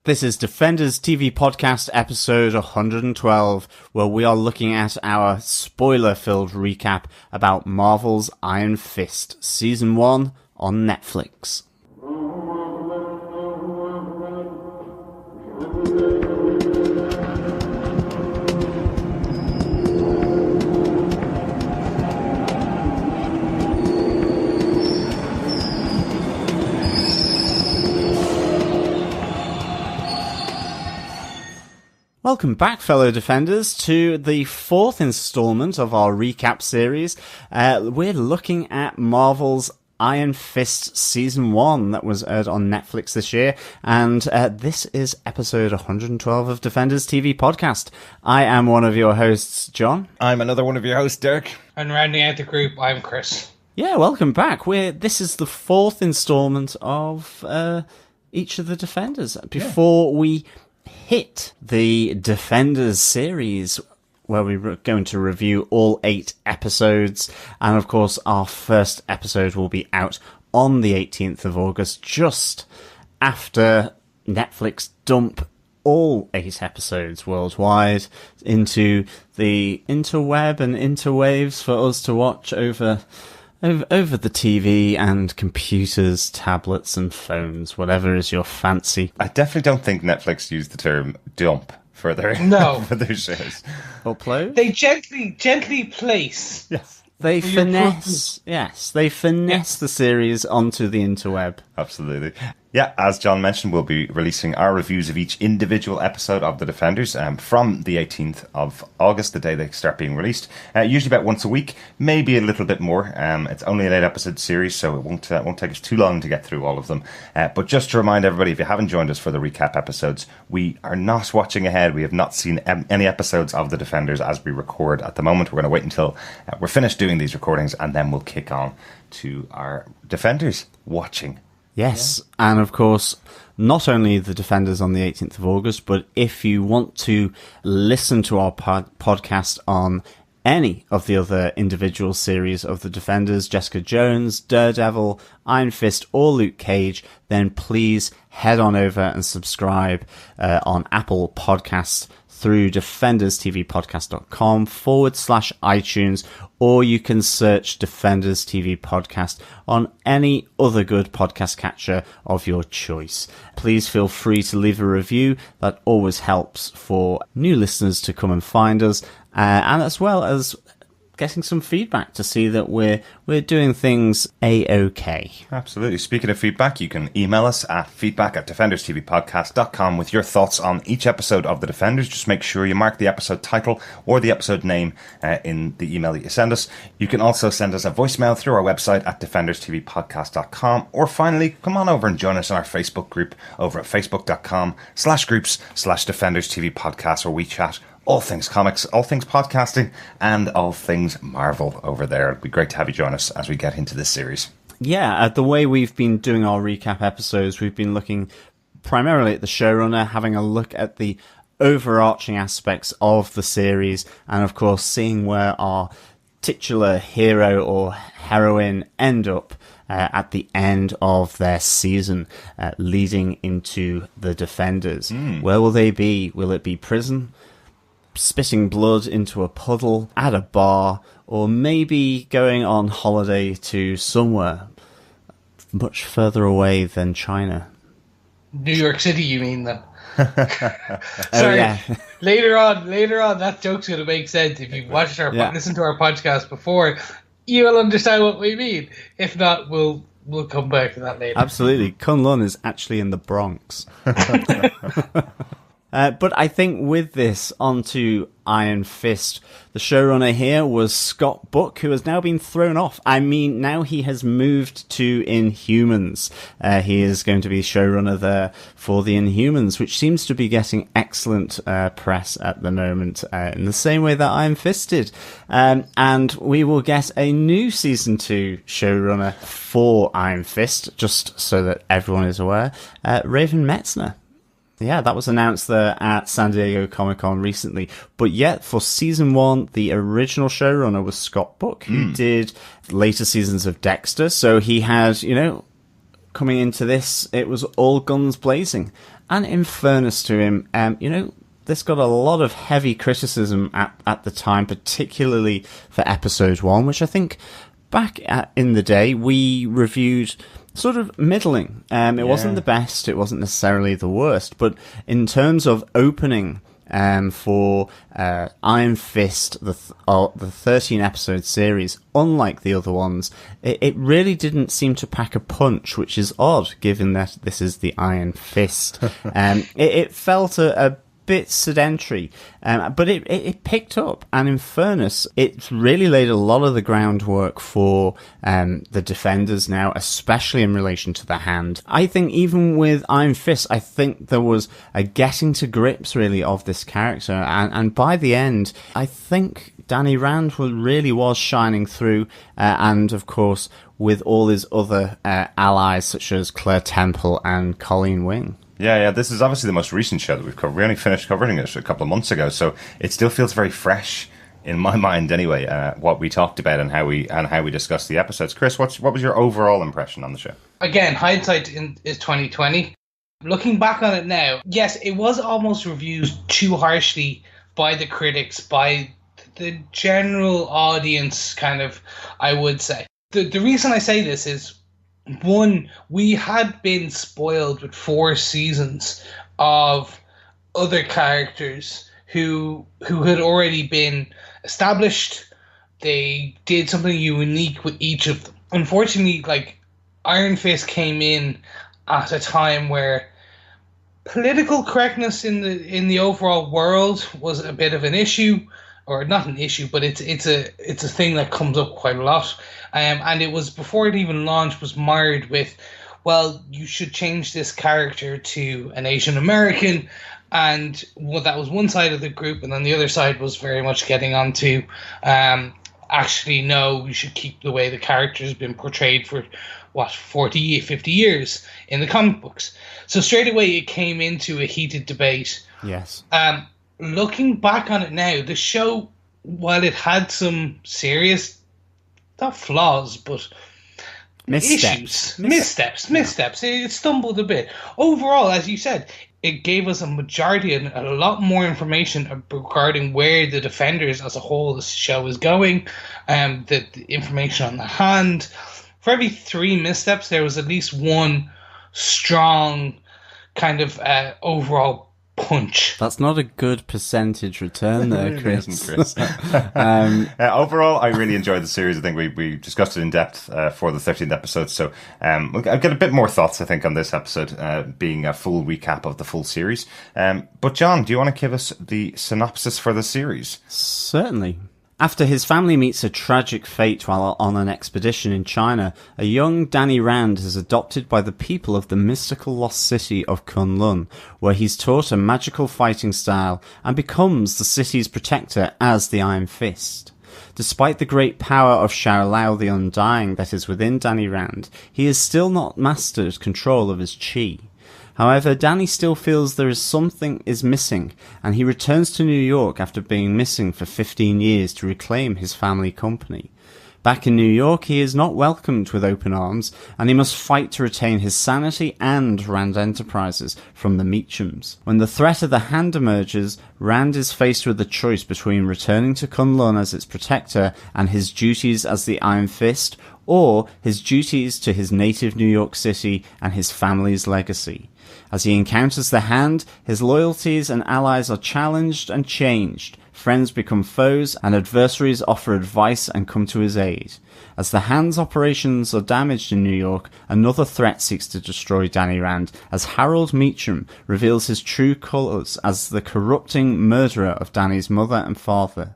This is Defenders TV Podcast episode 112, where we are looking at our spoiler-filled recap about Marvel's Iron Fist Season 1 on Netflix. Welcome back, fellow Defenders, to the fourth installment of our recap series. We're looking at Marvel's Iron Fist Season 1 that was aired on Netflix this year, and this is episode 112 of Defenders TV Podcast. I am one of your hosts, John. I'm another one of your hosts, Dirk. And rounding out the group, I'm Chris. Yeah, welcome back. This is the fourth installment of each of the Defenders. Before we hit the Defenders series, where we're going to review all 8 episodes, and of course our first episode will be out on the 18th of August, just after Netflix dump all 8 episodes worldwide into the interweb and interwaves for us to watch over the TV and computers, tablets and phones, whatever is your fancy. I definitely don't think Netflix used the term dump for their for their shows. Upload? They gently place. Yes. They finesse the series onto the interweb. Absolutely. Yeah, as John mentioned, we'll be releasing our reviews of each individual episode of The Defenders from the 18th of August, the day they start being released. Usually about once a week, maybe a little bit more. It's only an 8-episode series, so it won't take us too long to get through all of them. But just to remind everybody, if you haven't joined us for the recap episodes, we are not watching ahead. We have not seen any episodes of The Defenders as we record at the moment. We're going to wait until we're finished doing these recordings, and then we'll kick on to our Defenders watching. Yes, yeah. And of course, not only the Defenders on the 18th of August, but if you want to listen to our podcast on any of the other individual series of the Defenders, Jessica Jones, Daredevil, Iron Fist, or Luke Cage, then please head on over and subscribe on Apple Podcasts through defenderstvpodcast.com/iTunes, or you can search Defenders TV Podcast on any other good podcast catcher of your choice. Please feel free to leave a review. That always helps for new listeners to come and find us, and as well as getting some feedback to see that we're doing things A-OK. Absolutely. Speaking of feedback, you can email us at feedback@defenderstvpodcast.com with your thoughts on each episode of The Defenders. Just make sure you mark the episode title or the episode name in the email that you send us. You can also send us a voicemail through our website at defenderstvpodcast.com, or finally, come on over and join us on our Facebook group over at facebook.com/groups/defenderstvpodcast, where we chat all things comics, all things podcasting, and all things Marvel over there. It'd be great to have you join us as we get into this series. Yeah, the way we've been doing our recap episodes, we've been looking primarily at the showrunner, having a look at the overarching aspects of the series, and of course seeing where our titular hero or heroine end up at the end of their season, leading into the Defenders. Where will they be? Will it be prison, spitting blood into a puddle, at a bar, or maybe going on holiday to somewhere much further away than China? New York City, you mean, then? Sorry, yeah. later on, that joke's going to make sense. If you've watched listened to our podcast before, you will understand what we mean. If not, we'll come back to that later. Absolutely. Kunlun is actually in the Bronx. But I think with this, onto Iron Fist, the showrunner here was Scott Buck, who has now been thrown off. I mean, now he has moved to Inhumans. He is going to be showrunner there for the Inhumans, which seems to be getting excellent press at the moment, in the same way that Iron Fist did. And we will get a new Season 2 showrunner for Iron Fist, just so that everyone is aware, Raven Metzner. Yeah, that was announced there at San Diego Comic-Con recently. But yet, for Season 1, the original showrunner was Scott Buck, who did later seasons of Dexter. So he had, coming into this, it was all guns blazing. And in fairness to him, this got a lot of heavy criticism at the time, particularly for episode 1, which I think back in the day we reviewed sort of middling. It wasn't the best, it wasn't necessarily the worst, but in terms of opening for Iron Fist, the 13-episode series, unlike the other ones, it really didn't seem to pack a punch, which is odd, given that this is the Iron Fist. It felt a bit sedentary, but it picked up, and in fairness, it really laid a lot of the groundwork for the Defenders now, especially in relation to the Hand. I think even with Iron Fist, I think there was a getting to grips really of this character, and by the end, I think Danny Rand really was shining through, and of course with all his other allies such as Claire Temple and Colleen Wing. Yeah, this is obviously the most recent show that we've covered. We only finished covering it a couple of months ago, so it still feels very fresh in my mind anyway, what we talked about and how we discussed the episodes. Chris, what was your overall impression on the show? Again, hindsight is 2020. Looking back on it now, yes, it was almost reviewed too harshly by the critics, by the general audience, kind of, I would say. The reason I say this is, one, we had been spoiled with 4 seasons of other characters who had already been established. They did something unique with each of them. Unfortunately, Iron Fist came in at a time where political correctness in the overall world was a bit of an issue, or not an issue, but it's a thing that comes up quite a lot. And it was, before it even launched, was mired with, well, you should change this character to an Asian American, and that was one side of the group, and then the other side was very much getting onto, actually, no, we should keep the way the character has been portrayed for, 40, 50 years in the comic books. So straight away it came into a heated debate. Yes. Looking back on it now, the show, while it had some serious, not flaws, but missteps. It stumbled a bit. Overall, as you said, it gave us a majority and a lot more information regarding where the Defenders as a whole, the show is going, the information on the Hand. For every 3 missteps, there was at least one strong kind of overall punch. That's not a good percentage return there, Chris. Overall, I really enjoyed the series. I think we discussed it in depth for the 13th episode. So I'll get a bit more thoughts, I think, on this episode, being a full recap of the full series. But John, do you want to give us the synopsis for the series? Certainly. After his family meets a tragic fate while on an expedition in China, a young Danny Rand is adopted by the people of the mystical lost city of Kunlun, where he's taught a magical fighting style and becomes the city's protector as the Iron Fist. Despite the great power of Xiao the Undying that is within Danny Rand, he has still not mastered control of his chi. However, Danny still feels there is something is missing, and he returns to New York after being missing for 15 years to reclaim his family company. Back in New York, he is not welcomed with open arms, and he must fight to retain his sanity and Rand Enterprises from the Meachams. When the threat of the Hand emerges, Rand is faced with the choice between returning to Kunlun as its protector and his duties as the Iron Fist, or his duties to his native New York City and his family's legacy. As he encounters the Hand, his loyalties and allies are challenged and changed. Friends become foes, and adversaries offer advice and come to his aid. As the Hand's operations are damaged in New York, another threat seeks to destroy Danny Rand, as Harold Meacham reveals his true colours as the corrupting murderer of Danny's mother and father.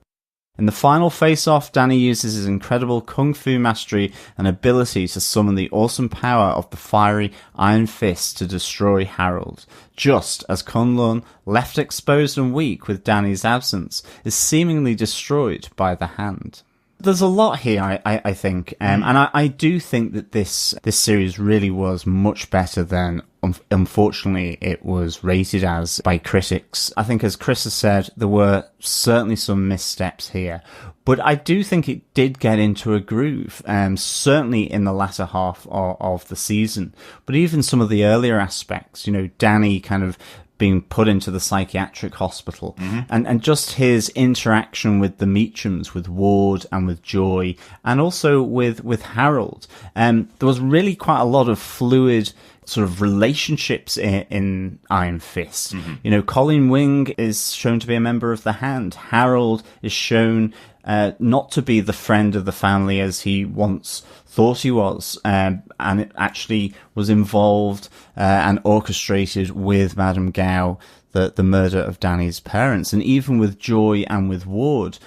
In the final face-off, Danny uses his incredible kung fu mastery and ability to summon the awesome power of the fiery Iron Fist to destroy Harold, just as Kunlun, left exposed and weak with Danny's absence, is seemingly destroyed by the Hand. There's a lot here, I think, and I do think that this series really was much better than unfortunately it was rated as by critics. I think, as Chris has said, there were certainly some missteps here, but I do think it did get into a groove, certainly in the latter half of the season. But even some of the earlier aspects, Danny kind of being put into the psychiatric hospital, and just his interaction with the Meachams, with Ward and with Joy, and also with Harold. There was really quite a lot of fluid sort of relationships in Iron Fist. Colleen Wing is shown to be a member of the Hand. Harold is shown not to be the friend of the family as he once thought he was, and it actually was involved and orchestrated with Madame Gao, the murder of Danny's parents. And even with Joy and with Ward,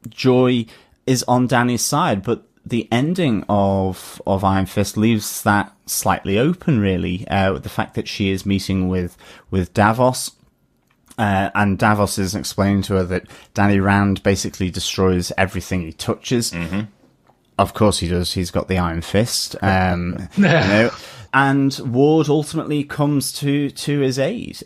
Joy is on Danny's side, but the ending of Iron Fist leaves that slightly open, really, with the fact that she is meeting with Davos. And Davos is explaining to her that Danny Rand basically destroys everything he touches. Of course he does. He's got the Iron Fist. And Ward ultimately comes to his aid,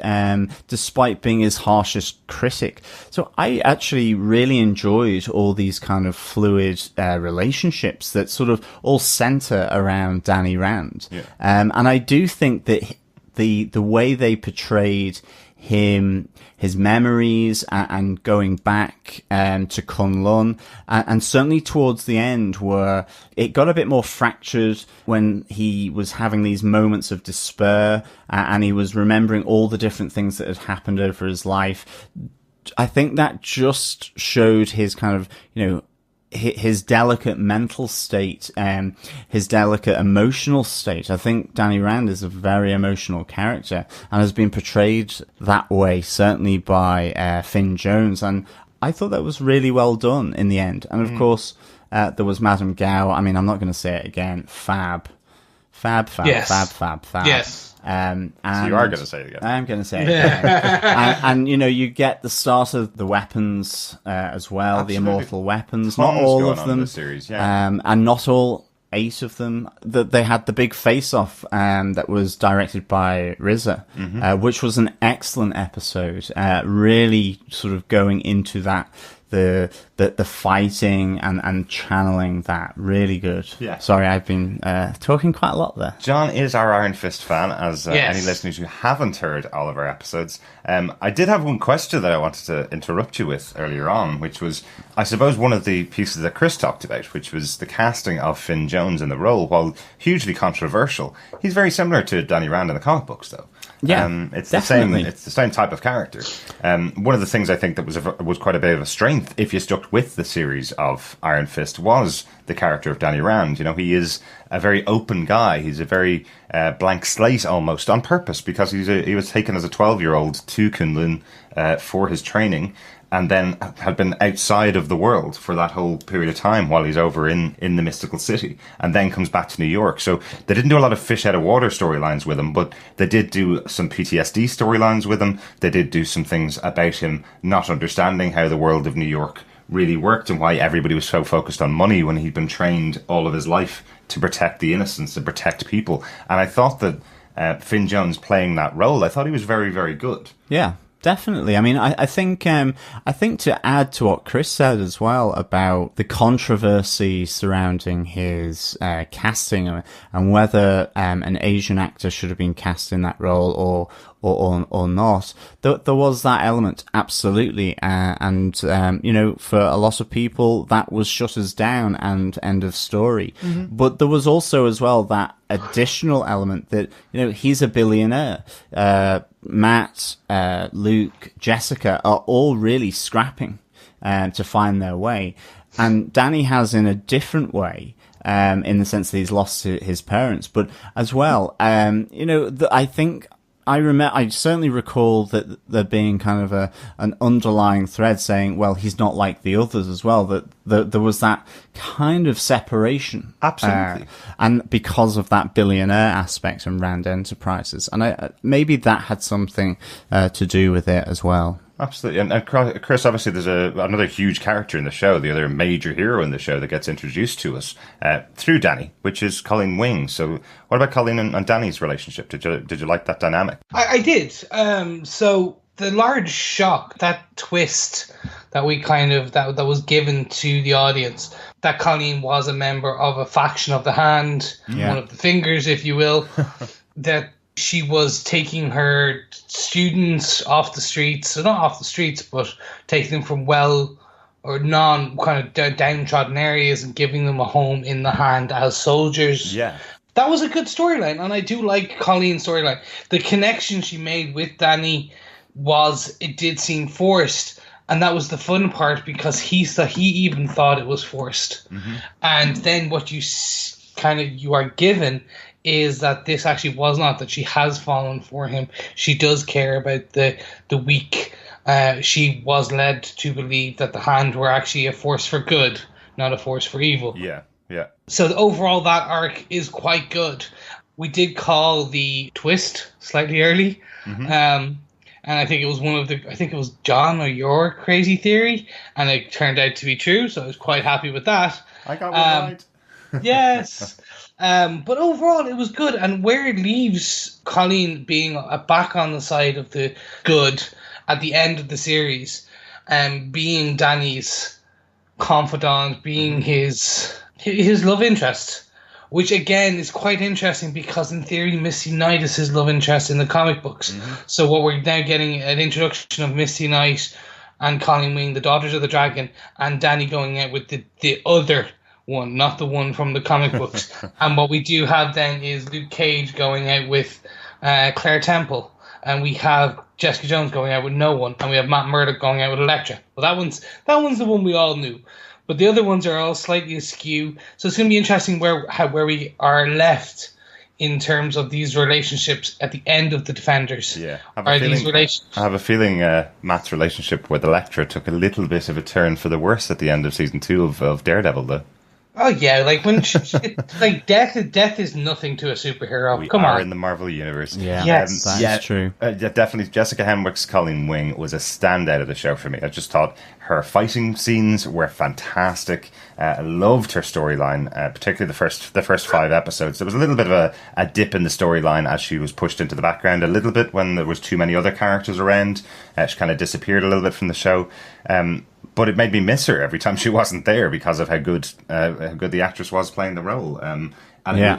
despite being his harshest critic. So I actually really enjoyed all these kind of fluid relationships that sort of all center around Danny Rand. And I do think that the way they portrayed him, his memories, and going back to Kunlun, and certainly towards the end, where it got a bit more fractured when he was having these moments of despair, and he was remembering all the different things that had happened over his life. I think that just showed his kind of, his delicate mental state, his delicate emotional state. I think Danny Rand is a very emotional character and has been portrayed that way, certainly by Finn Jones. And I thought that was really well done in the end. And of course, there was Madame Gao. I mean, I'm not going to say it again. Fab. Yes. Fab. Yes. And so you are going to say it again. I am going to say it again. and you get the start of the weapons as well, Absolutely. The immortal weapons. Tons not all going of on them, in the series, yeah. and not all 8 of them. They had the big face-off that was directed by RZA, which was an excellent episode. Really sort of going into that. The fighting and channeling that, really good. Yeah. Sorry, I've been talking quite a lot there. John is our Iron Fist fan, as Yes. any listeners who haven't heard all of our episodes. I did have one question that I wanted to interrupt you with earlier on, which was, I suppose, one of the pieces that Chris talked about, which was the casting of Finn Jones in the role. While hugely controversial, he's very similar to Danny Rand in the comic books, though. Yeah, it's definitely. the same type of character. One of the things I think that was quite a bit of a strength, if you stuck with the series of Iron Fist, was the character of Danny Rand. He is a very open guy. He's a very blank slate almost, on purpose, because he was taken as a 12-year-old to Kunlun for his training, and then had been outside of the world for that whole period of time while he's over in the mystical city, and then comes back to New York. So they didn't do a lot of fish out of water storylines with him, but they did do some PTSD storylines with him. They did do some things about him not understanding how the world of New York really worked and why everybody was so focused on money when he'd been trained all of his life to protect the innocents, to protect people. And I thought that Finn Jones playing that role, I thought he was very, very good. Yeah. Definitely. I mean, I think to add to what Chris said as well about the controversy surrounding his casting and whether an Asian actor should have been cast in that role or not, there was that element, absolutely, and for a lot of people that was shut us down and end of story. But there was also as well that additional element that he's a billionaire. Matt, Luke, Jessica are all really scrapping to find their way, and Danny has in a different way. In the sense that he's lost his parents, but as well, I think I certainly recall that there being kind of an underlying thread saying, well, he's not like the others as well, that there was that kind of separation. Absolutely. And because of that billionaire aspect and Rand Enterprises. And maybe that had something to do with it as well. Absolutely. And Chris, obviously, there's another huge character in the show, the other major hero in the show that gets introduced to us through Danny, which is Colleen Wing. So what about Colleen and Danny's relationship? Did you like that dynamic? I did. So the large shock, that twist that we that was given to the audience, that Colleen was a member of a faction of the Hand, one of the fingers, if you will, that she was taking her students off the streets, so not off the streets, but taking them from downtrodden areas and giving them a home in the Hand as soldiers. Yeah. That was a good storyline, and I do like Colleen's storyline. The connection she made with Danny it did seem forced, and that was the fun part because he even thought it was forced. Mm-hmm. And then what you are given is that this actually was not, that she has fallen for him. She does care about the weak. She was led to believe that the Hand were actually a force for good, not a force for evil. Yeah. So overall, that arc is quite good. We did call the twist slightly early. Mm-hmm. And I think it was John or your crazy theory, and it turned out to be true, so I was quite happy with that. I got one right. Yes. But overall, it was good. And where it leaves Colleen being back on the side of the good at the end of the series, being Danny's confidant, being his love interest, which again is quite interesting because in theory Misty Knight is his love interest in the comic books. Mm-hmm. So what we're now getting an introduction of Misty Knight and Colleen Wing, the Daughters of the Dragon, and Danny going out with the other one, not the one from the comic books. And what we do have then is Luke Cage going out with Claire Temple, and we have Jessica Jones going out with no one, and we have Matt Murdock going out with Elektra. Well, that one's the one we all knew. But the other ones are all slightly askew. So it's going to be interesting where we are left in terms of these relationships at the end of the Defenders. Yeah. I have a feeling Matt's relationship with Elektra took a little bit of a turn for the worse at the end of season 2 of Daredevil, though. Oh yeah, like when death is nothing to a superhero. Come on, in the Marvel universe. Yeah, yes, that's true. Definitely, Jessica Henwick's Colleen Wing was a standout of the show for me. I just thought her fighting scenes were fantastic. I loved her storyline, particularly the first 5 episodes. There was a little bit of a dip in the storyline as she was pushed into the background a little bit when there was too many other characters around. She kind of disappeared a little bit from the show. But it made me miss her every time she wasn't there because of how good the actress was playing the role.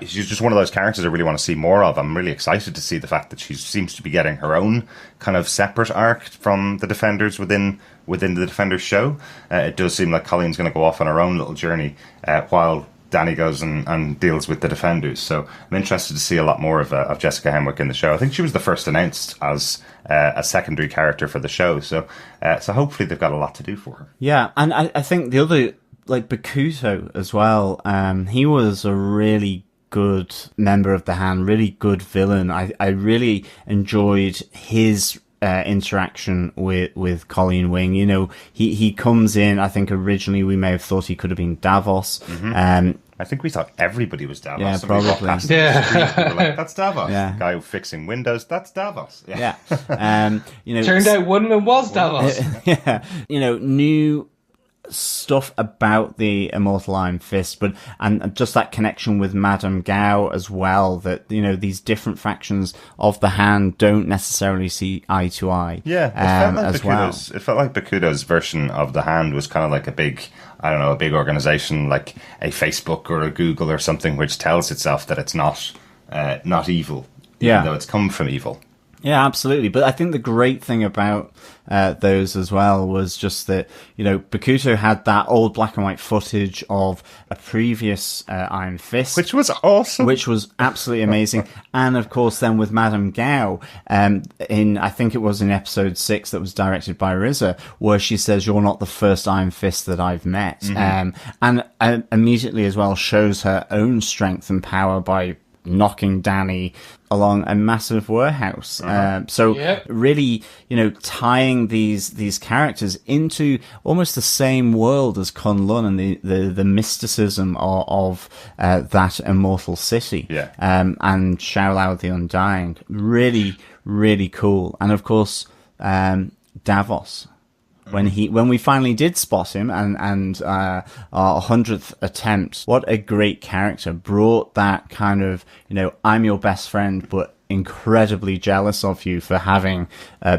She's just one of those characters I really want to see more of. I'm really excited to see the fact that she seems to be getting her own kind of separate arc from the Defenders within the Defenders show. It does seem like Colleen's going to go off on her own little journey while Danny goes and deals with the Defenders. So I'm interested to see a lot more of Jessica Henwick in the show. I think she was the first announced as a secondary character for the show. So hopefully they've got a lot to do for her. Yeah, and I think the other, like Bakuto as well, he was a really good member of the Hand, really good villain. I really enjoyed his interaction with Colleen Wing. You know, he comes in, I think originally we may have thought he could have been Davos. Mm-hmm. I think we thought everybody was Davos. Yeah, probably. We were like, that's Davos. Yeah. The guy fixing windows, that's Davos. Yeah. Turned out one of them was Davos. Yeah. New stuff about the Immortal Iron Fist, and just that connection with Madame Gao as well, that these different factions of the Hand don't necessarily see eye to eye. Yeah, it felt like Bakuto's version of the Hand was kind of like a big organization like a Facebook or a Google or something, which tells itself that it's not evil, even though it's come from evil. Yeah, absolutely. But I think the great thing about those as well was just that, Bakuto had that old black and white footage of a previous Iron Fist. Which was awesome. Which was absolutely amazing. And of course then with Madame Gao, I think it was in episode 6 that was directed by RZA, where she says, "You're not the first Iron Fist that I've met." Mm-hmm. And immediately as well shows her own strength and power by knocking Danny along a massive warehouse. Really, tying these characters into almost the same world as Kunlun and the mysticism of that immortal city. Yeah. And Xiao Lao the Undying. Really, really cool. And of course, Davos. When we finally did spot him and our 100th attempt, what a great character. Brought that kind of, I'm your best friend, but incredibly jealous of you for having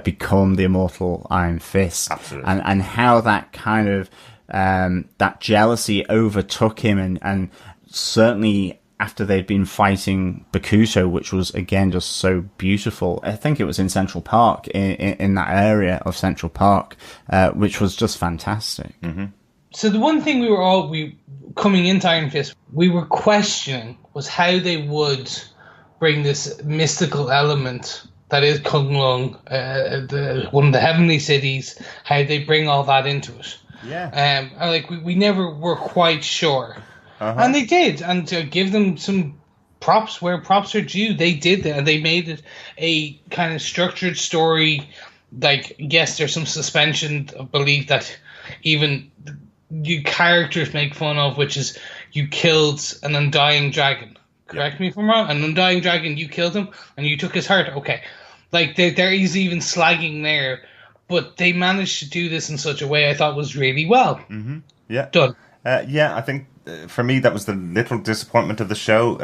become the immortal Iron Fist. Absolutely. And how that kind of, that jealousy overtook him and certainly after they'd been fighting Bakuto, which was, again, just so beautiful. I think it was in Central Park, in that area of Central Park, which was just fantastic. Mm-hmm. So the one thing we coming into Iron Fist, we were questioning was how they would bring this mystical element that is Kunlun, one of the heavenly cities, how they bring all that into it. Yeah. We never were quite sure. Uh-huh. And they did, and to give them some props where props are due, they did that, and they made it a kind of structured story. Like, yes, there's some suspension of belief that even you characters make fun of, which is you killed an undying dragon. Correct me if I'm wrong. An undying dragon, you killed him, and you took his heart. Okay, like there is even slagging there, but they managed to do this in such a way I thought was really well. Mm-hmm. Yeah, done. I think. For me, that was the little disappointment of the show.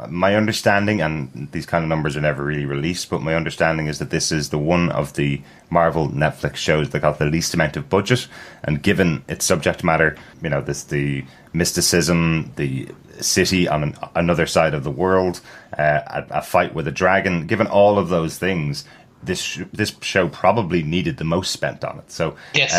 My understanding, and these kind of numbers are never really released, but my understanding is that this is the one of the Marvel Netflix shows that got the least amount of budget. And given its subject matter, the mysticism, the city on another side of the world, a fight with a dragon, given all of those things, this show probably needed the most spent on it. So, yes.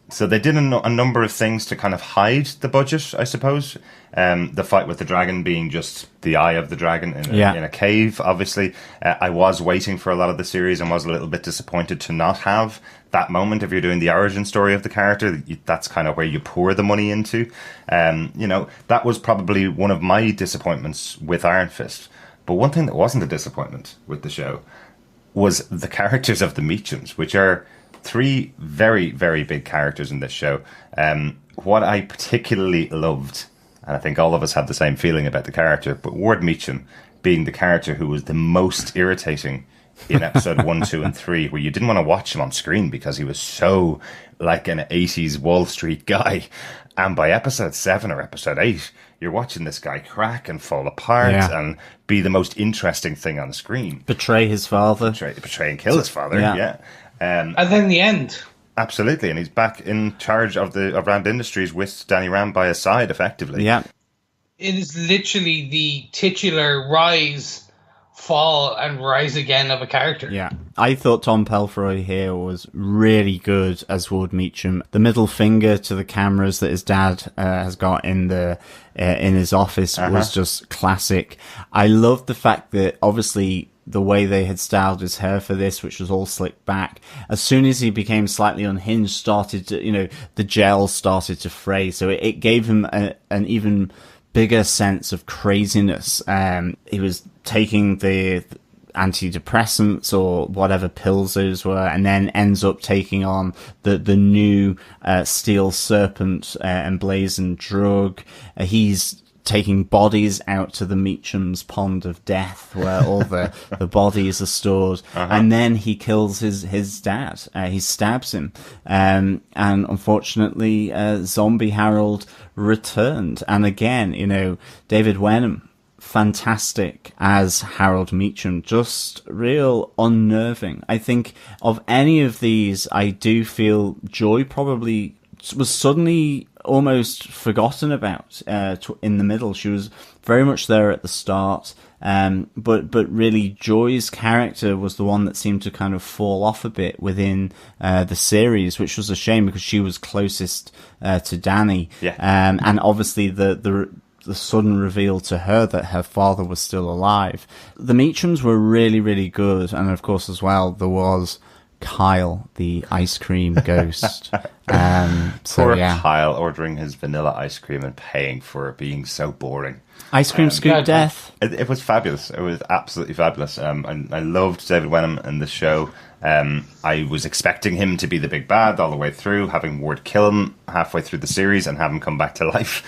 So they did a number of things to kind of hide the budget, I suppose. The fight with the dragon being just the eye of the dragon in a cave, obviously. I was waiting for a lot of the series and was a little bit disappointed to not have that moment. If you're doing the origin story of the character, that's kind of where you pour the money into. That was probably one of my disappointments with Iron Fist. But one thing that wasn't a disappointment with the show was the characters of the Meachums, which are 3 very, very big characters in this show. What I particularly loved, and I think all of us had the same feeling about the character, but Ward Meachum being the character who was the most irritating in episode 1, 2, and 3, where you didn't want to watch him on screen because he was so like an 80s Wall Street guy. And by episode 7 or episode 8, you're watching this guy crack and fall apart and be the most interesting thing on screen. Betray his father. Betray and kill his father, yeah. And then the end. Absolutely, and he's back in charge of Rand Industries with Danny Rand by his side, effectively. Yeah. It is literally the titular rise, fall, and rise again of a character. Yeah. I thought Tom Pelfroy here was really good as Ward Meachum. The middle finger to the cameras that his dad has got in his office was just classic. I loved the fact that, obviously, the way they had styled his hair for this, which was all slicked back. As soon as he became slightly unhinged, the gel started to fray. So it gave him an even bigger sense of craziness. He was taking the antidepressants or whatever pills those were, and then ends up taking on the new steel serpent emblazoned drug. He's taking bodies out to the Meacham's pond of death where all the bodies are stored. And then he kills his dad. He stabs him. And unfortunately, Zombie Harold returned. And again, David Wenham, fantastic as Harold Meachum, just real unnerving. I think of any of these, I do feel Joy probably was suddenly almost forgotten about in the middle. She was very much there at the start, but really Joy's character was the one that seemed to kind of fall off a bit within the series, which was a shame because she was closest to Danny. And obviously the sudden reveal to her that her father was still alive. The Meachums were really, really good, and of course as well there was Kyle, the ice cream ghost. Poor Kyle ordering his vanilla ice cream and paying for it being so boring. Ice cream scoop death. It was fabulous. It was absolutely fabulous. I loved David Wenham in the show. I was expecting him to be the big bad all the way through, having Ward kill him halfway through the series and have him come back to life,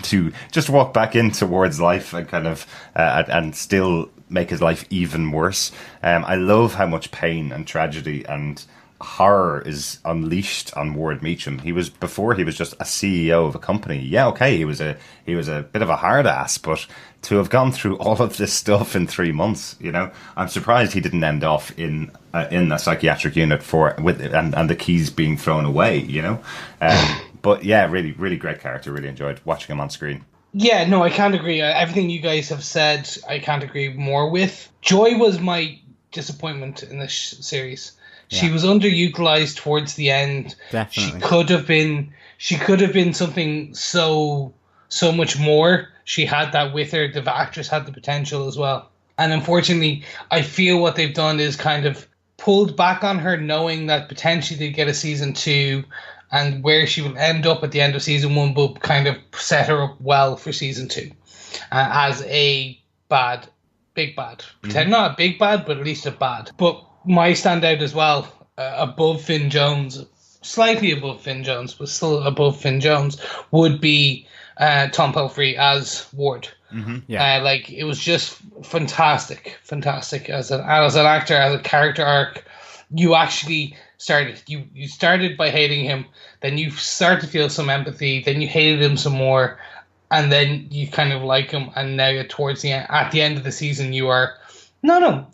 to just walk back into Ward's life and kind of and still make his life even worse. I love how much pain and tragedy and horror is unleashed on Ward Meacham. He was just a CEO of a company. Yeah, okay, he was a bit of a hard ass, but to have gone through all of this stuff in 3 months, I'm surprised he didn't end off in a psychiatric unit and the keys being thrown away. But yeah, really, really great character. Really enjoyed watching him on screen. Yeah, no, I can't agree. Everything you guys have said, I can't agree more with. Joy was my disappointment in this series. Yeah. She was underutilized towards the end. Definitely. She could have been something so much more. She had that with her. The actress had the potential as well. And unfortunately, I feel what they've done is kind of pulled back on her, knowing that potentially they'd get a season 2 and where she will end up at the end of season 1, but kind of set her up well for season 2 as a big bad. Pretend not a big bad, but at least a bad. But my standout as well, above Finn Jones, slightly above Finn Jones, but still above Finn Jones, would be Tom Pelphrey as Ward. Mm-hmm. Yeah. It was just fantastic as an actor, as a character arc. You actually you started by hating him, then you start to feel some empathy, then you hated him some more, and then you kind of like him, and now you're towards the end, at the end of the season, you are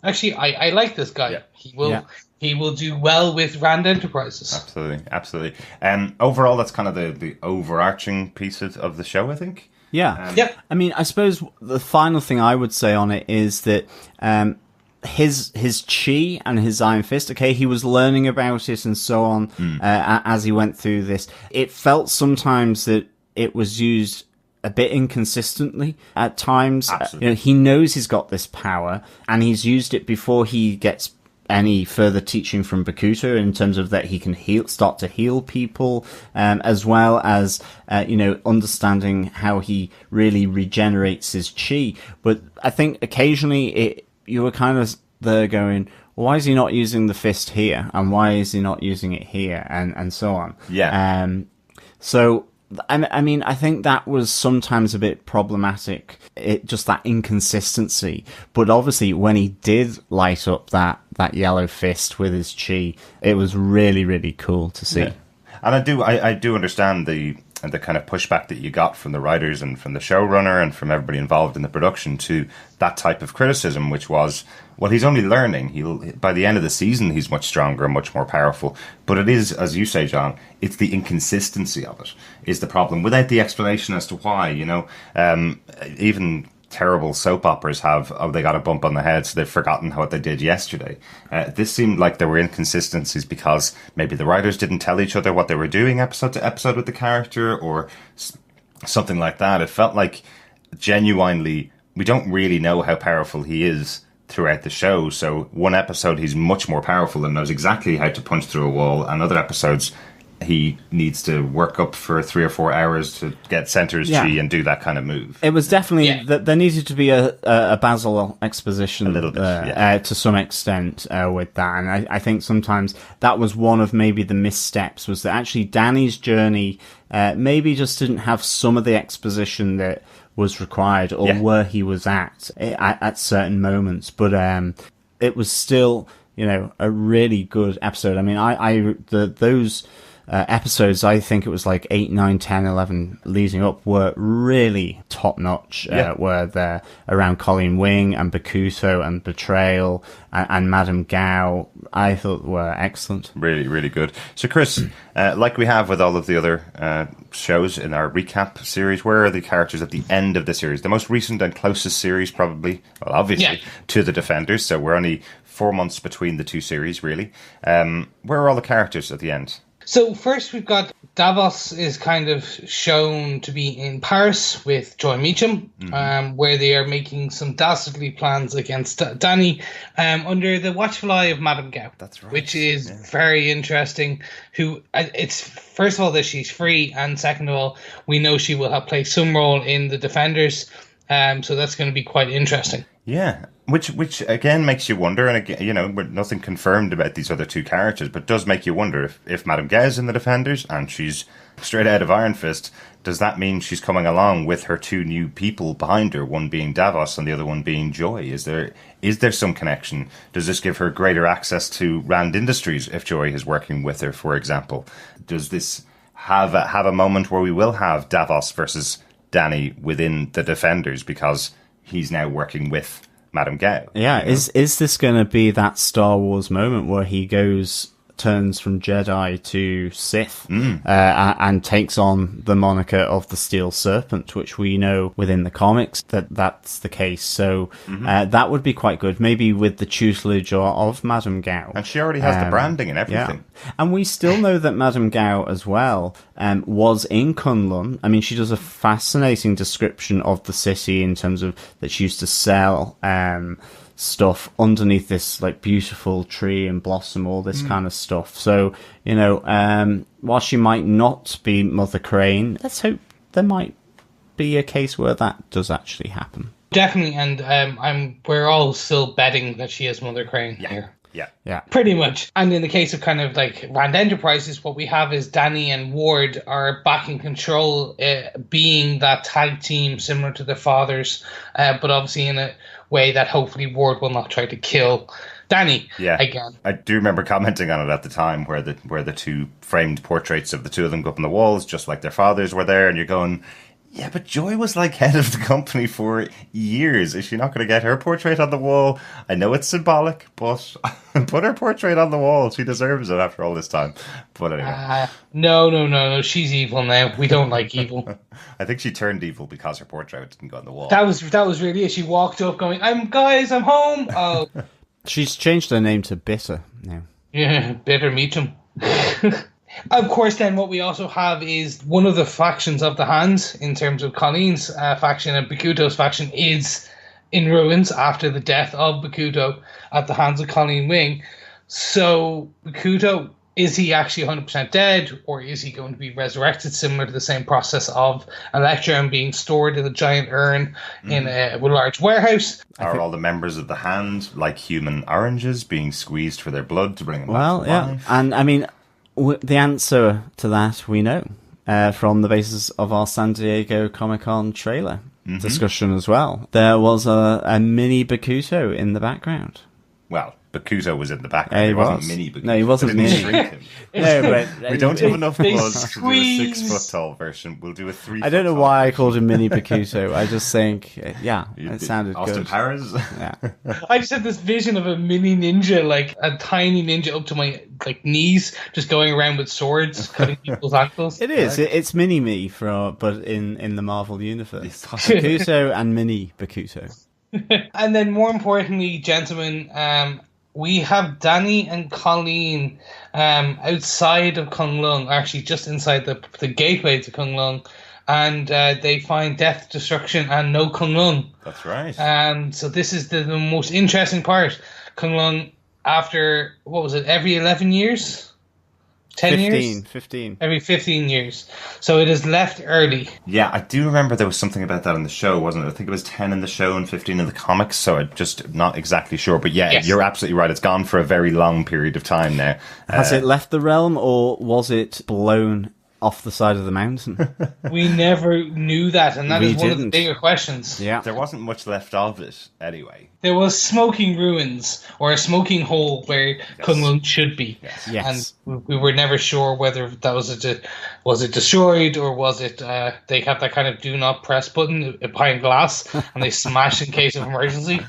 actually I like this guy. Yeah. He will do well with Rand Enterprises. Absolutely. Overall, that's kind of the overarching piece of the show, I think. Yeah. I mean, I suppose the final thing I would say on it is that his chi and his Iron Fist, okay, he was learning about it and so on as he went through this. It felt sometimes that it was used a bit inconsistently at times. He knows he's got this power, and he's used it before he gets any further teaching from Bakuto in terms of that he can start to heal people, as well as understanding how he really regenerates his chi. But I think occasionally you were kind of there going, well, why is he not using the fist here, and why is he not using it here, and so on. So I mean, I think that was sometimes a bit problematic, just that inconsistency. But obviously, when he did light up that yellow fist with his chi, it was really, really cool to see. Yeah. And I do understand the kind of pushback that you got from the writers and from the showrunner and from everybody involved in the production to that type of criticism, which was, well, he's only learning. By the end of the season, he's much stronger and much more powerful. But it is, as you say, John, it's the inconsistency of it is the problem. Without the explanation as to why, even terrible soap operas they got a bump on the head, so they've forgotten what they did yesterday. This seemed like there were inconsistencies because maybe the writers didn't tell each other what they were doing episode to episode with the character or something like that. It felt like genuinely we don't really know how powerful he is throughout the show. So one episode he's much more powerful and knows exactly how to punch through a wall, and other episodes he needs to work up for 3 or 4 hours to get center his chi and do that kind of move. It was definitely that there needed to be a Basil exposition a little bit, to some extent with that, and I think sometimes that was one of maybe the missteps, was that actually Danny's journey maybe just didn't have some of the exposition that was required or where he was at certain moments, but it was still a really good episode. I mean, those episodes, I think it was like 8, 9, 10, 11 leading up, were really top notch. Were there around Colleen Wing and Bakuto and Betrayal and Madame Gao, I thought were excellent. Really, really good. So, Chris, like we have with all of the other shows in our recap series, where are the characters at the end of the series? The most recent and closest series, probably, well, obviously, to the Defenders. So we're only 4 months between the two series, really. Where are all the characters at the end? So first we've got Davos is kind of shown to be in Paris with Joy Meacham, where they are making some dastardly plans against Danny under the watchful eye of Madame Gao. That's right. Which is very interesting. It's first of all that she's free, and second of all, we know she will have played some role in the Defenders. So that's going to be quite interesting. Yeah. Which again makes you wonder, and again, nothing confirmed about these other two characters, but does make you wonder if Madame Gao's in the Defenders and she's straight out of Iron Fist, does that mean she's coming along with her two new people behind her, one being Davos and the other one being Joy? Is there some connection? Does this give her greater access to Rand Industries if Joy is working with her, for example? Does this have a moment where we will have Davos versus Dany within the Defenders because he's now working with Madame Gao? Yeah, is this going to be that Star Wars moment where he turns from Jedi to Sith and takes on the moniker of the Steel Serpent, which we know within the comics that's the case. So that would be quite good, maybe with the tutelage of Madame Gao. And she already has the branding and everything. Yeah. And we still know that Madame Gao as well was in Kunlun. I mean, she does a fascinating description of the city in terms of that she used to sell stuff underneath this like beautiful tree and blossom, all this kind of stuff. So, while she might not be Mother Crane, let's hope there might be a case where that does actually happen. Definitely, and we're all still betting that she is Mother Crane here. Yeah. Pretty much. And in the case of kind of like Rand Enterprises, what we have is Dany and Ward are back in control, being that tag team similar to their fathers, but obviously in a way that hopefully Ward will not try to kill Dany again. I do remember commenting on it at the time where the two framed portraits of the two of them go up on the walls, just like their fathers were there, and you're going, yeah, but Joy was like head of the company for years. Is she not going to get her portrait on the wall? I know it's symbolic, but put her portrait on the wall. She deserves it after all this time. But anyway. No. She's evil now. We don't like evil. I think she turned evil because her portrait didn't go on the wall. That was really it. She walked up going, I'm home. Oh. She's changed her name to Bitter now. Yeah, Bitter Meacham. Of course, then what we also have is one of the factions of the Hands in terms of Colleen's faction, and Bakuto's faction is in ruins after the death of Bakuto at the hands of Colleen Wing. So Bakuto, is he actually 100% dead, or is he going to be resurrected, similar to the same process of Elektra and being stored in a giant urn in a large warehouse? Are all the members of the Hand like human oranges being squeezed for their blood to bring them back to life? And I mean, the answer to that we know from the basis of our San Diego Comic-Con trailer discussion as well. There was a mini Bakuto in the background. Well, Bakuto was in the background. He wasn't mini Bakuto. No, he wasn't mini. No, but we don't have enough blood to do a 6 foot tall version. We'll do a 3 foot. I don't know why I called him mini Bakuto. I just think, it sounded Austin good. Powers. Yeah. I just had this vision of a mini ninja, like a tiny ninja up to my knees, just going around with swords, cutting people's ankles. It is. Right? It's mini me but in the Marvel universe. Bakuto and mini Bakuto. And then, more importantly, gentlemen, we have Dany and Colleen outside of Kunlun, actually just inside the gateway to Kunlun, and they find death, destruction, and no Kunlun. That's right. So this is the most interesting part. Kunlun, after, what was it, every 11 years? 10 years? 15. Every 15 years. So it is left early. Yeah, I do remember there was something about that in the show, wasn't it? I think it was 10 in the show and 15 in the comics, so I'm just not exactly sure. But yeah, yes. You're absolutely right. It's gone for a very long period of time now. Has it left the realm, or was it blown off the side of the mountain? We never knew that, and that is one of the bigger questions. Yeah. There wasn't much left of it, anyway. There was smoking ruins, or a smoking hole where Kunlun should be. Yes. And we were never sure whether that was it destroyed, or was it they have that kind of do not press button behind glass, and they smash in case of emergency.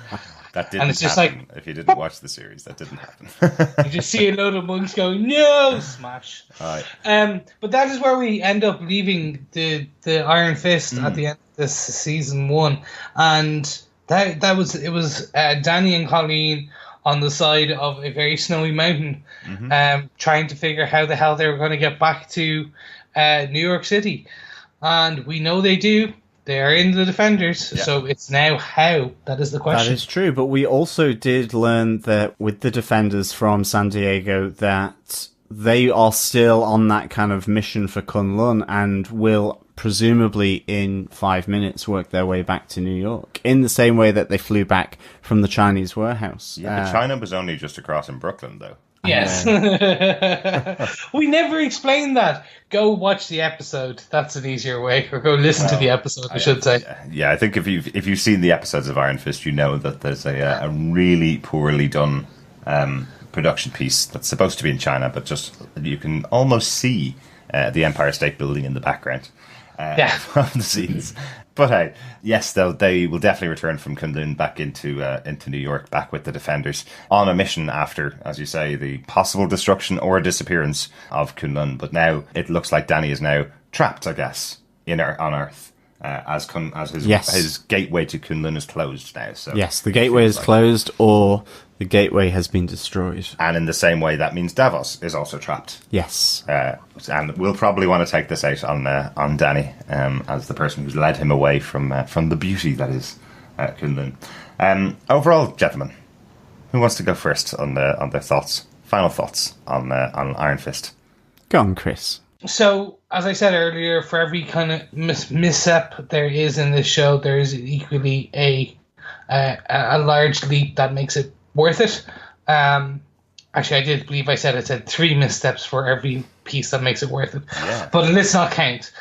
That didn't and it's just happen. If you didn't watch the series, that didn't happen. You just see a load of monks going, no, smash. All right. But that is where we end up leaving the Iron Fist at the end of this season 1. And it was Dany and Colleen on the side of a very snowy mountain, trying to figure how the hell they were going to get back to New York City. And we know they do. They are in the Defenders, so it's now how. That is the question. That is true, but we also did learn that with the Defenders from San Diego that they are still on that kind of mission for Kunlun and will presumably in 5 minutes work their way back to New York in the same way that they flew back from the Chinese warehouse. Yeah, but China was only just across in Brooklyn, though. Yes. We never explained that. Go watch the episode. That's an easier way. Or go listen to the episode, I should say. Yeah, I think if you've seen the episodes of Iron Fist, you know that there's a really poorly done production piece that's supposed to be in China, but just you can almost see the Empire State Building in the background of the scenes. But hey, yes, though they will definitely return from Kunlun back into New York, back with the Defenders on a mission after, as you say, the possible destruction or disappearance of Kunlun. But now it looks like Danny is now trapped, I guess, on Earth. As his gateway to Kunlun is closed now. So yes, the gateway is closed, or the gateway has been destroyed. And in the same way, that means Davos is also trapped. Yes. And we'll probably want to take this out on Danny as the person who's led him away from the beauty that is Kunlun. Overall, gentlemen, who wants to go first on their final thoughts on Iron Fist? Go on, Chris. So, as I said earlier, for every kind of misstep there is in this show, there is equally a large leap that makes it worth it. Actually, I did believe I said 3 missteps for every piece that makes it worth it. Yeah. But let's not count.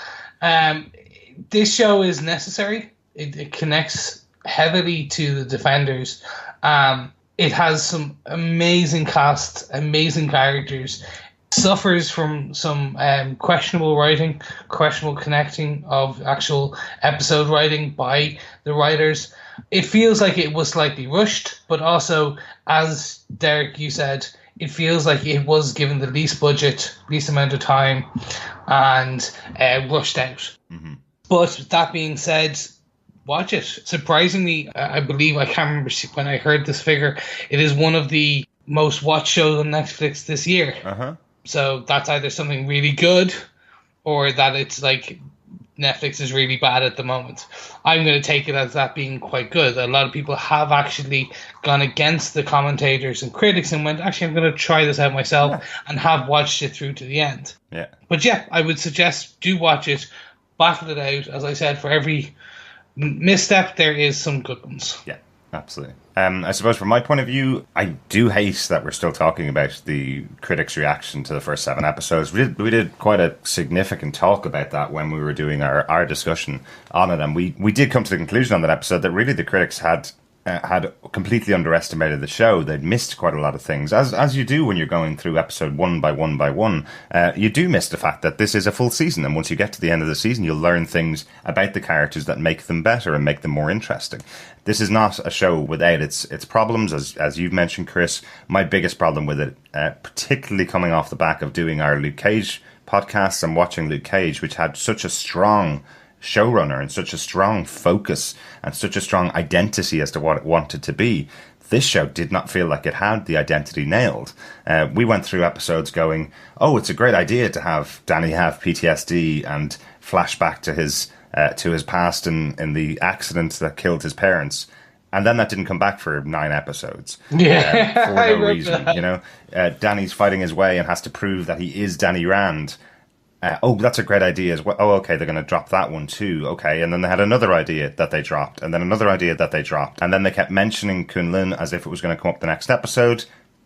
This show is necessary. It connects heavily to the Defenders. It has some amazing cast, amazing characters. Suffers from some questionable writing, questionable connecting of actual episode writing by the writers. It feels like it was slightly rushed, but also, as Derek, you said, it feels like it was given the least budget, least amount of time, and rushed out. Mm-hmm. But that being said, watch it. Surprisingly, I believe, I can't remember when I heard this figure, it is one of the most watched shows on Netflix this year. Uh-huh. So that's either something really good or that it's like Netflix is really bad at the moment. I'm going to take it as that being quite good. A lot of people have actually gone against the commentators and critics and went, actually, I'm going to try this out myself and have watched it through to the end. Yeah. But yeah, I would suggest do watch it, battle it out. As I said, for every misstep, there is some good ones. Yeah, absolutely. I suppose from my point of view, I do hate that we're still talking about the critics' reaction to the first 7 episodes. We did quite a significant talk about that when we were doing our discussion on it, and we did come to the conclusion on that episode that really the critics had completely underestimated the show. They'd missed quite a lot of things, as you do when you're going through episode one by one by one. You do miss the fact that this is a full season, and once you get to the end of the season, you'll learn things about the characters that make them better and make them more interesting. This is not a show without its problems, as you've mentioned, Chris. My biggest problem with it, particularly coming off the back of doing our Luke Cage podcasts and watching Luke Cage, which had such a strong showrunner and such a strong focus and such a strong identity as to what it wanted to be. This show did not feel like it had the identity nailed. We went through episodes going, oh, it's a great idea to have Danny have PTSD and flashback to his past in the accident that killed his parents. And then that didn't come back for 9 episodes. Yeah, for no reason. That. You know, Danny's fighting his way and has to prove that he is Danny Rand. Oh, that's a great idea as well. Oh, okay, they're going to drop that one too. Okay, and then they had another idea that they dropped, and then another idea that they dropped. And then they kept mentioning Kunlun as if it was going to come up the next episode.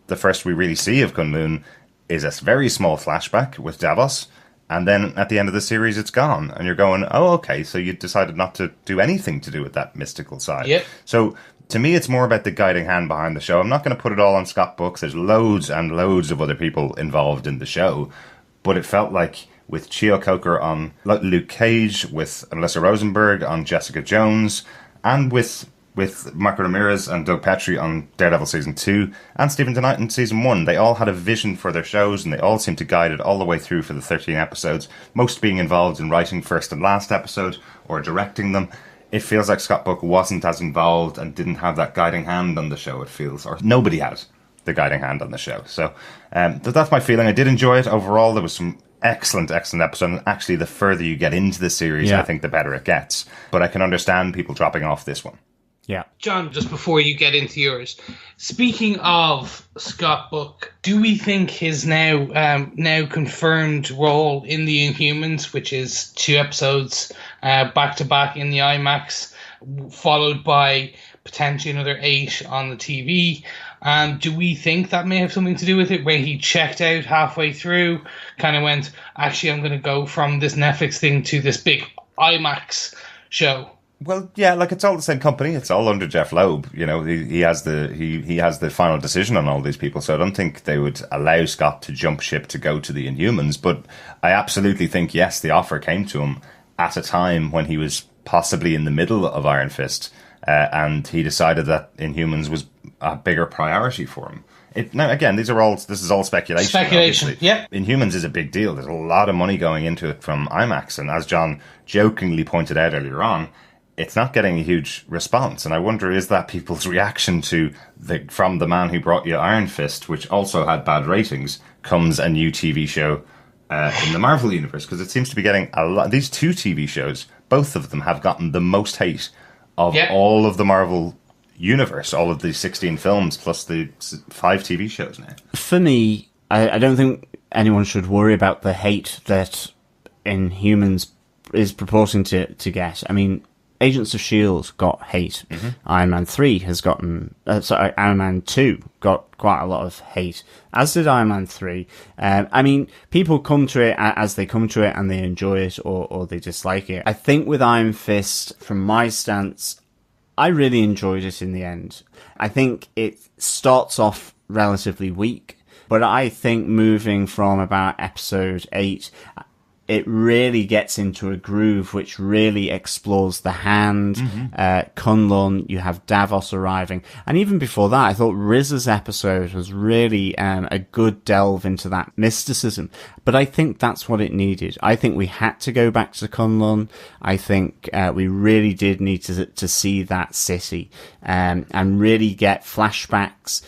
The first we really see of Kunlun is a very small flashback with Davos. And then at the end of the series, it's gone. And you're going, oh, okay, so you decided not to do anything to do with that mystical side. Yep. So to me, it's more about the guiding hand behind the show. I'm not going to put it all on Scott Books. There's loads and loads of other people involved in the show. But it felt like with Chio Coker on Luke Cage, with Alyssa Rosenberg on Jessica Jones, and with Marco Ramirez and Doug Petrie on Daredevil Season 2, and Stephen Tennant in Season 1, they all had a vision for their shows, and they all seemed to guide it all the way through for the 13 episodes, most being involved in writing first and last episode, or directing them. It feels like Scott Book wasn't as involved and didn't have that guiding hand on the show, it feels, or nobody had the guiding hand on the show. So that's my feeling. I did enjoy it overall. There was some excellent episode, and actually the further you get into the series, I think the better it gets. But I can understand people dropping off this one. Yeah. John, just before you get into yours, speaking of Scott Book, do we think his now confirmed role in the Inhumans, which is 2 episodes back to back in the IMAX, followed by potentially another 8 on the TV, do we think that may have something to do with it, where he checked out halfway through, kind of went, actually, I'm going to go from this Netflix thing to this big IMAX show? Well, yeah, like it's all the same company. It's all under Jeff Loeb. You know, he has the final decision on all these people. So I don't think they would allow Scott to jump ship to go to the Inhumans. But I absolutely think, yes, the offer came to him at a time when he was possibly in the middle of Iron Fist, and he decided that Inhumans was a bigger priority for him. Now, again, this is all speculation. Speculation, yeah. Inhumans is a big deal. There's a lot of money going into it from IMAX, and as John jokingly pointed out earlier on, it's not getting a huge response, and I wonder, is that people's reaction to from the man who brought you Iron Fist, which also had bad ratings, comes a new TV show in the Marvel universe? Because it seems to be getting a lot. These 2 TV shows, both of them have gotten the most hate of all of the Marvel universe, all of the 16 films plus the 5 TV shows now. For me, I don't think anyone should worry about the hate that Inhumans is purporting to get. I mean, Agents of S.H.I.E.L.D. got hate. Mm-hmm. Iron Man 3 has gotten... Iron Man 2 got quite a lot of hate, as did Iron Man 3. I mean, people come to it as they come to it, and they enjoy it or they dislike it. I think with Iron Fist, from my stance, I really enjoyed it in the end. I think it starts off relatively weak, but I think moving from about episode 8... it really gets into a groove which really explores the Hand, Kunlun, you have Davos arriving. And even before that, I thought Riz's episode was really a good delve into that mysticism. But I think that's what it needed. I think we had to go back to Kunlun. I think we really did need to see that city and really get flashbacks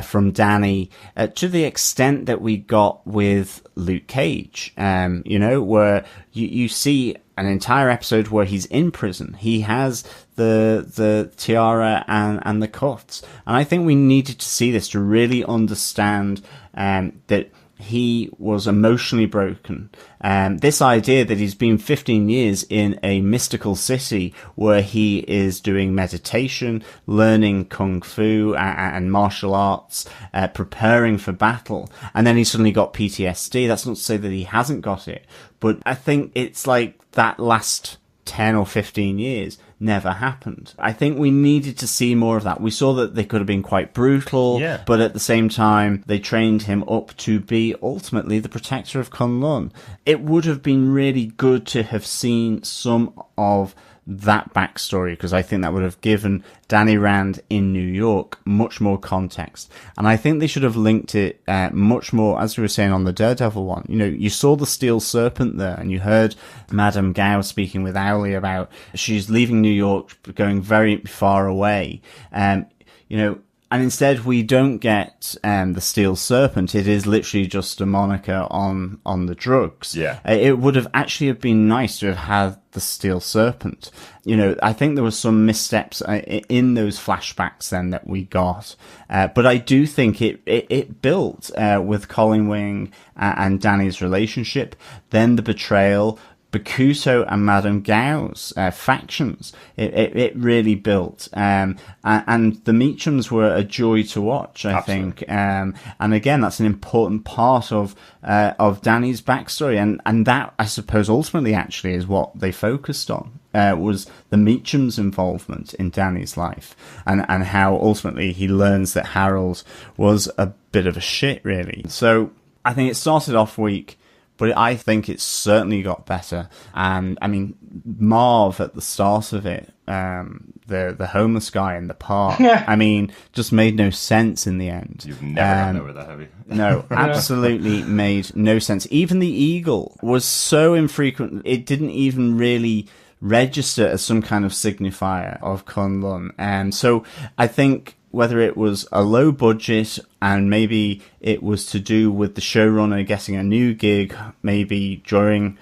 from Danny, to the extent that we got with Luke Cage, where you see an entire episode where he's in prison. He has the tiara and the cuffs. And I think we needed to see this to really understand that he was emotionally broken. This idea that he's been 15 years in a mystical city where he is doing meditation, learning kung fu and martial arts, preparing for battle, and then he suddenly got PTSD. That's not to say that he hasn't got it, but I think it's like that last 10 or 15 years never happened. I think we needed to see more of that. We saw that they could have been quite brutal, but at the same time, they trained him up to be ultimately the protector of Kunlun. It would have been really good to have seen some of that backstory, because I think that would have given Danny Rand in New York much more context. And I think they should have linked it much more, as we were saying on the Daredevil one. You know, you saw the Steel Serpent there, and you heard Madame Gao speaking with Owly about she's leaving New York, going very far away. And instead, we don't get the Steel Serpent. It is literally just a moniker on the drugs. Yeah. It would have actually been nice to have had the Steel Serpent. You know, I think there were some missteps in those flashbacks then that we got. But I do think it built with Colleen Wing and Danny's relationship, then the betrayal, Bakuto and Madame Gao's factions. It really built. And the Meachams were a joy to watch, I think. And again, that's an important part of Danny's backstory. And that, I suppose, ultimately actually is what they focused on. Was the Meacham's involvement in Danny's life, and how ultimately he learns that Harold was a bit of a shit, really. So I think it started off weak, but I think it certainly got better. And I mean, Marv at the start of it, the homeless guy in the park, I mean, just made no sense in the end. You've never known that, have you? No, absolutely made no sense. Even the eagle was so infrequent, it didn't even really register as some kind of signifier of Kunlun. And so I think whether it was a low budget and maybe it was to do with the showrunner getting a new gig maybe during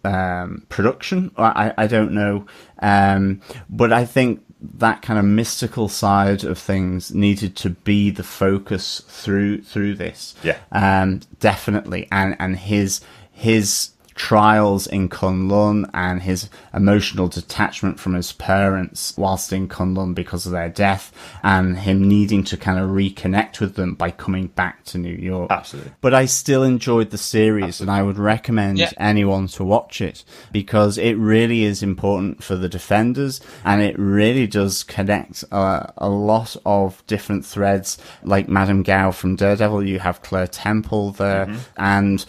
production, I don't know. But I think that kind of mystical side of things needed to be the focus through this. Yeah. Definitely. And his trials in Kunlun and his emotional detachment from his parents whilst in Kunlun because of their death, and him needing to kind of reconnect with them by coming back to New York. Absolutely. But I still enjoyed the series, and I would recommend anyone to watch it because it really is important for the Defenders, and it really does connect a lot of different threads. Like Madame Gao from Daredevil, you have Claire Temple there, and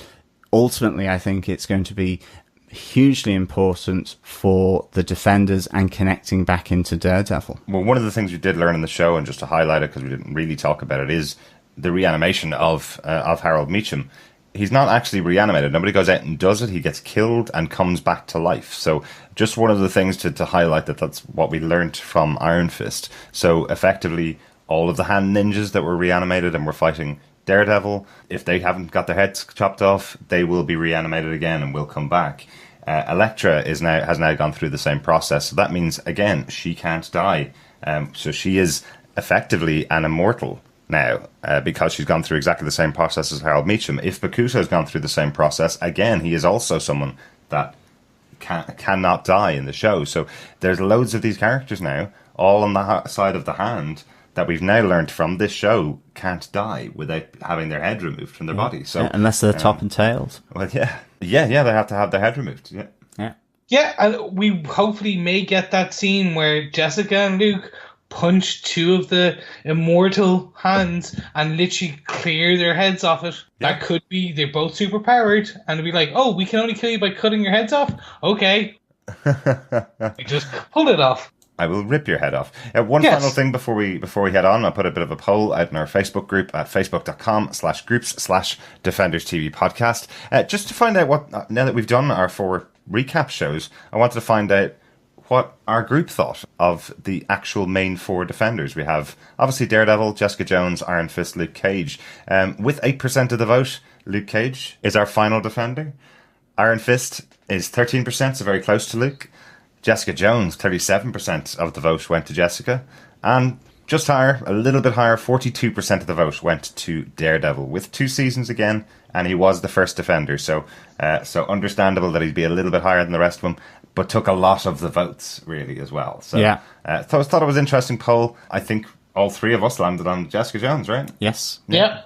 ultimately, I think it's going to be hugely important for the Defenders and connecting back into Daredevil. Well, one of the things we did learn in the show, and just to highlight it because we didn't really talk about it, is the reanimation of Harold Meacham. He's not actually reanimated. Nobody goes out and does it. He gets killed and comes back to life. So just one of the things to highlight that's what we learned from Iron Fist. So effectively, all of the hand ninjas that were reanimated and were fighting Daredevil, if they haven't got their heads chopped off, they will be reanimated again and will come back. Elektra has now gone through the same process. So that means, again, she can't die. So she is effectively an immortal now because she's gone through exactly the same process as Harold Meacham. If Bakuto has gone through the same process, again, he is also someone that cannot die in the show. So there's loads of these characters now, all on the side of the hand, that we've now learned from this show can't die without having their head removed from their body. So unless they're top and tails. Well, yeah, they have to have their head removed. Yeah, and we hopefully may get that scene where Jessica and Luke punch two of the immortal hands and literally clear their heads off it. Yeah. That could be they're both super powered, and it'd be like, oh, we can only kill you by cutting your heads off. Okay, just pull it off. I will rip your head off. One final thing before we head on, I'll put a bit of a poll out in our Facebook group at facebook.com/groups/Defenders TV podcast. Just to find out what, now that we've done our 4 recap shows, I wanted to find out what our group thought of the actual main 4 Defenders. We have, obviously, Daredevil, Jessica Jones, Iron Fist, Luke Cage. With 8% of the vote, Luke Cage is our final Defender. Iron Fist is 13%, so very close to Luke. Jessica Jones, 37% of the vote went to Jessica. And just higher, a little bit higher, 42% of the vote went to Daredevil, with 2 seasons again, and he was the first Defender. So understandable that he'd be a little bit higher than the rest of them, but took a lot of the votes, really, as well. So thought it was an interesting poll. I think all 3 of us landed on Jessica Jones, right? Yes. Yeah.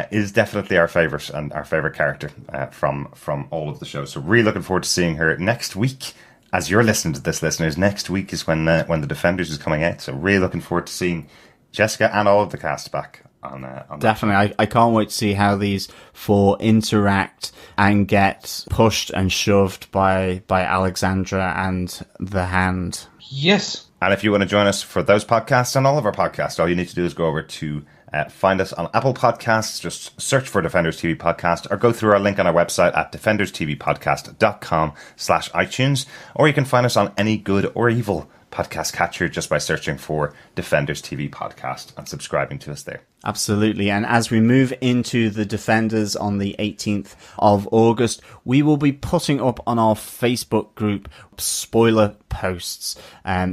Is definitely our favourite and our favourite character from all of the shows. So really looking forward to seeing her next week. As you're listening to this, listeners, next week is when the Defenders is coming out. So really looking forward to seeing Jessica and all of the cast back on definitely. I can't wait to see how these 4 interact and get pushed and shoved by Alexandra and the Hand. Yes. And if you want to join us for those podcasts and all of our podcasts, all you need to do is go over to find us on Apple Podcasts, just search for Defenders TV Podcast, or go through our link on our website at defenderstvpodcast.com/iTunes, or you can find us on any good or evil podcast catcher just by searching for Defenders TV Podcast and subscribing to us there. Absolutely. And as we move into the Defenders on the 18th of August, we will be putting up on our Facebook group spoiler posts.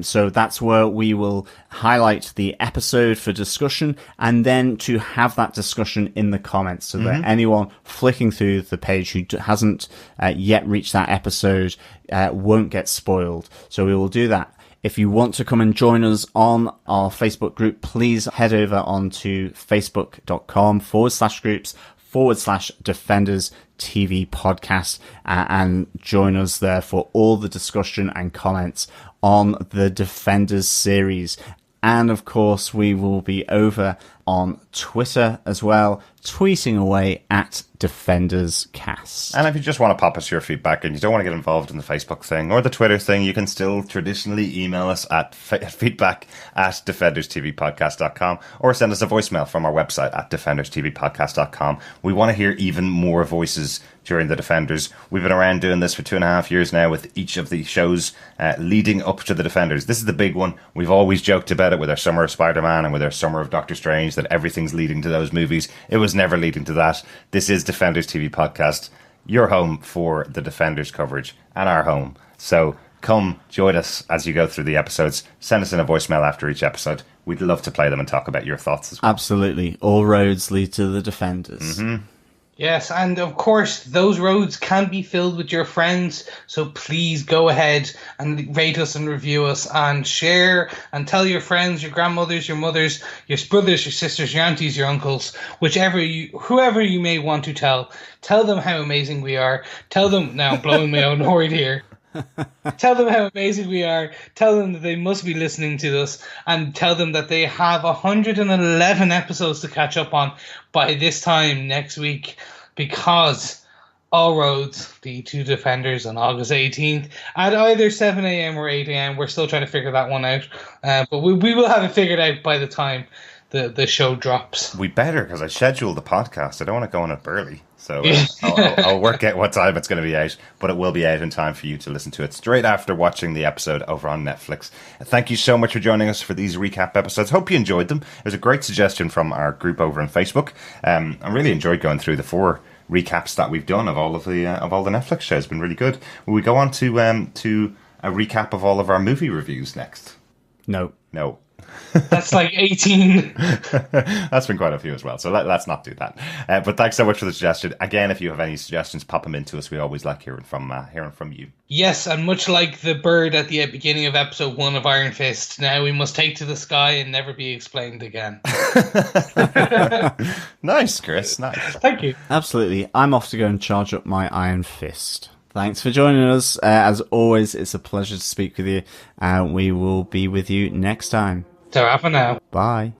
So that's where we will highlight the episode for discussion, and then to have that discussion in the comments so that anyone flicking through the page who hasn't yet reached that episode won't get spoiled. So we will do that. If you want to come and join us on our Facebook group, please head over onto facebook.com/groups/Defenders TV Podcast and join us there for all the discussion and comments on the Defenders series. And of course, we will be over on Twitter as well, tweeting away at DefendersCast. And if you just want to pop us your feedback and you don't want to get involved in the Facebook thing or the Twitter thing, you can still traditionally email us at feedback@defenderstvpodcast.com or send us a voicemail from our website at defenderstvpodcast.com. We want to hear even more voices during the Defenders. We've been around doing this for 2.5 years now with each of the shows leading up to the Defenders. This is the big one. We've always joked about it with our Summer of Spider-Man and with our Summer of Doctor Strange, that everything's leading to those movies. It was never leading to that. This is Defenders TV Podcast, your home for the Defenders coverage and our home. So come join us as you go through the episodes. Send us in a voicemail after each episode. We'd love to play them and talk about your thoughts as well. Absolutely. All roads lead to the Defenders. Mm-hmm. Yes, and of course, those roads can be filled with your friends, so please go ahead and rate us and review us and share and tell your friends, your grandmothers, your mothers, your brothers, your sisters, your aunties, your uncles, whoever you may want to tell them how amazing we are. Tell them, now I'm blowing my own horn here. Tell them how amazing we are. Tell them that they must be listening to us, and tell them that they have 111 episodes to catch up on by this time next week, because all roads lead to Defenders on August 18th at either 7 a.m. or 8 a.m. We're still trying to figure that one out, but we will have it figured out by the time the show drops. We better, because I scheduled the podcast. I don't want to go on it early. So I'll work out what time it's going to be out, but it will be out in time for you to listen to it straight after watching the episode over on Netflix. Thank you so much for joining us for these recap episodes. Hope you enjoyed them. It was a great suggestion from our group over on Facebook. I really enjoyed going through the 4 recaps that we've done of all the Netflix shows. It's been really good. Will we go on to a recap of all of our movie reviews next? No. That's like 18. That's been quite a few as well, so let's not do that. But thanks so much for the suggestion. Again, if you have any suggestions, pop them into us. We always like hearing from you. Yes, and much like the bird at the beginning of episode 1 of Iron Fist, now we must take to the sky and never be explained again. Nice, Chris. Nice. Thank you. Absolutely. I'm off to go and charge up my Iron Fist. Thanks for joining us. As always, it's a pleasure to speak with you. We will be with you next time. Ta-ra for now. Bye.